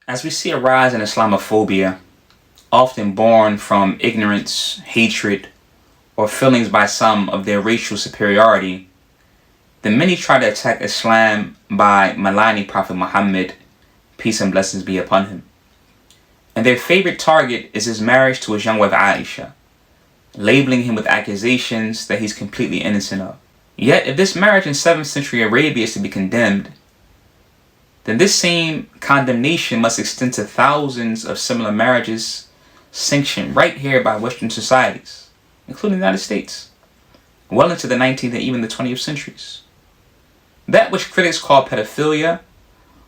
As we see a rise in Islamophobia, often born from ignorance, hatred, or feelings by some of their racial superiority, the many try to attack Islam by maligning Prophet Muhammad, peace and blessings be upon him. And their favorite target is his marriage to his young wife Aisha, labeling him with accusations that he's completely innocent of. Yet, if this marriage in 7th century Arabia is to be condemned, then this same condemnation must extend to thousands of similar marriages sanctioned right here by Western societies, including the United States, well into the 19th and even the 20th centuries. That which critics call pedophilia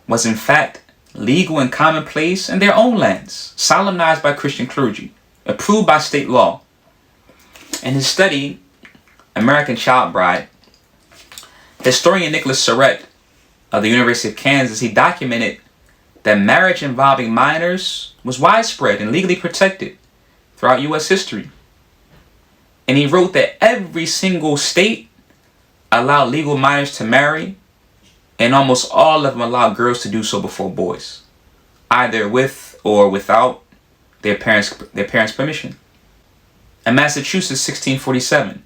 was in fact legal and commonplace in their own lands, solemnized by Christian clergy, approved by state law. In his study, American Child Bride, historian Nicholas Surratt of the University of Kansas, he documented that marriage involving minors was widespread and legally protected throughout U.S. history. And he wrote that every single state allowed legal minors to marry, and almost all of them allowed girls to do so before boys, either with or without their parents' permission. In Massachusetts, 1647,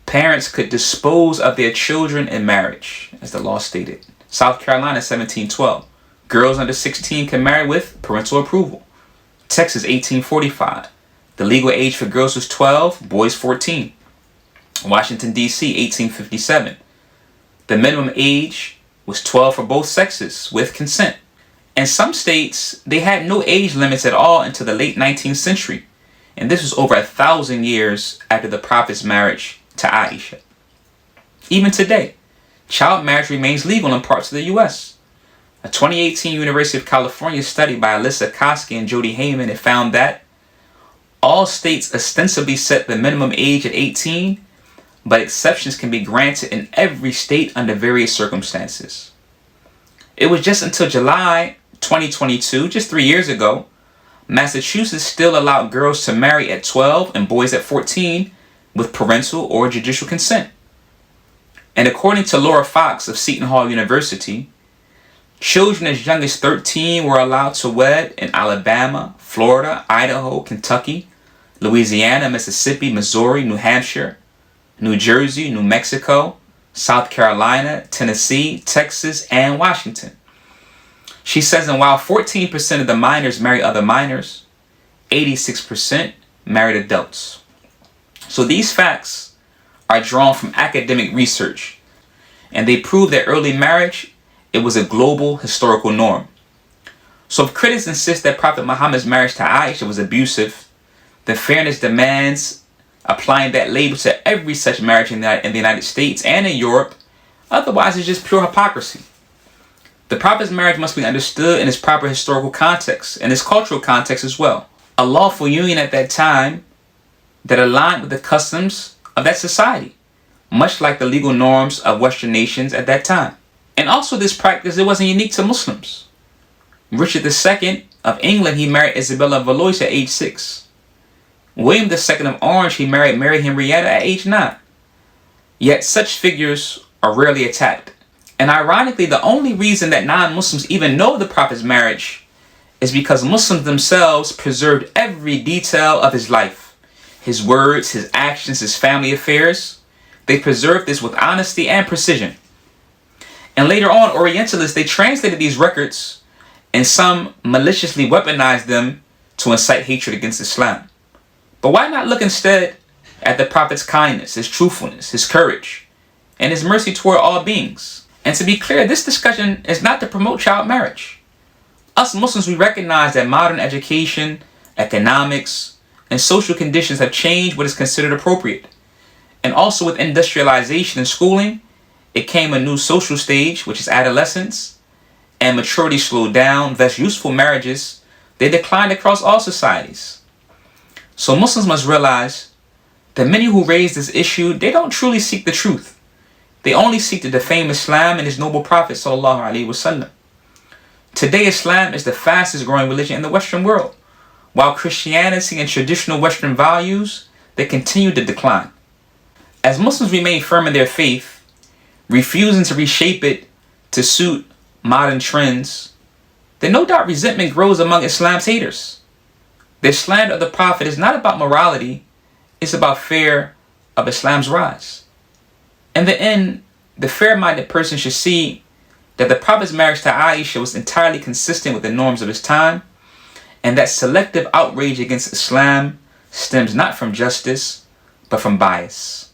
parents could dispose of their children in marriage, as the law stated. South Carolina, 1712, girls under 16 can marry with parental approval. Texas, 1845, the legal age for girls was 12, boys 14. Washington, D.C., 1857, the minimum age was 12 for both sexes with consent. In some states, they had no age limits at all until the late 19th century. And this was over 1,000 years after the Prophet's marriage to Aisha. Even today, child marriage remains legal in parts of the U.S. A 2018 University of California study by Alyssa Koski and Jody Heyman had found that all states ostensibly set the minimum age at 18, but exceptions can be granted in every state under various circumstances. It was just until July 2022, just 3 years ago, Massachusetts still allowed girls to marry at 12 and boys at 14 with parental or judicial consent. And according to Laura Fox of Seton Hall University, children as young as 13 were allowed to wed in Alabama, Florida, Idaho, Kentucky, Louisiana, Mississippi, Missouri, New Hampshire, New Jersey, New Mexico, South Carolina, Tennessee, Texas, and Washington. She says, and while 14% of the minors marry other minors, 86% married adults. So these facts are drawn from academic research, and they prove that early marriage, it was a global historical norm. So if critics insist that Prophet Muhammad's marriage to Aisha was abusive, then fairness demands applying that label to every such marriage in the United States and in Europe. Otherwise, it's just pure hypocrisy. The Prophet's marriage must be understood in its proper historical context and its cultural context as well. A lawful union at that time that aligned with the customs of that society, much like the legal norms of Western nations at that time. And also this practice, it wasn't unique to Muslims. Richard II of England, he married Isabella of Valois at age 6. William II of Orange, he married Mary Henrietta at age 9. Yet such figures are rarely attacked. And ironically, the only reason that non-Muslims even know the Prophet's marriage is because Muslims themselves preserved every detail of his life, his words, his actions, his family affairs. They preserved this with honesty and precision. And later on, Orientalists, they translated these records, and some maliciously weaponized them to incite hatred against Islam. But why not look instead at the Prophet's kindness, his truthfulness, his courage, and his mercy toward all beings? And to be clear, this discussion is not to promote child marriage. Us Muslims, we recognize that modern education, economics, and social conditions have changed what is considered appropriate. And also with industrialization and schooling, it came a new social stage, which is adolescence, and maturity slowed down, thus useful marriages, they declined across all societies. So Muslims must realize that many who raise this issue, they don't truly seek the truth. They only seek to defame Islam and his noble Prophet sallallahu alaihi wasallam. Today, Islam is the fastest growing religion in the Western world, while Christianity and traditional Western values, they continue to decline. As Muslims remain firm in their faith, refusing to reshape it to suit modern trends, then no doubt resentment grows among Islam's haters. Their slander of the Prophet is not about morality, it's about fear of Islam's rise. In the end, the fair-minded person should see that the Prophet's marriage to Aisha was entirely consistent with the norms of his time, and that selective outrage against Islam stems not from justice, but from bias.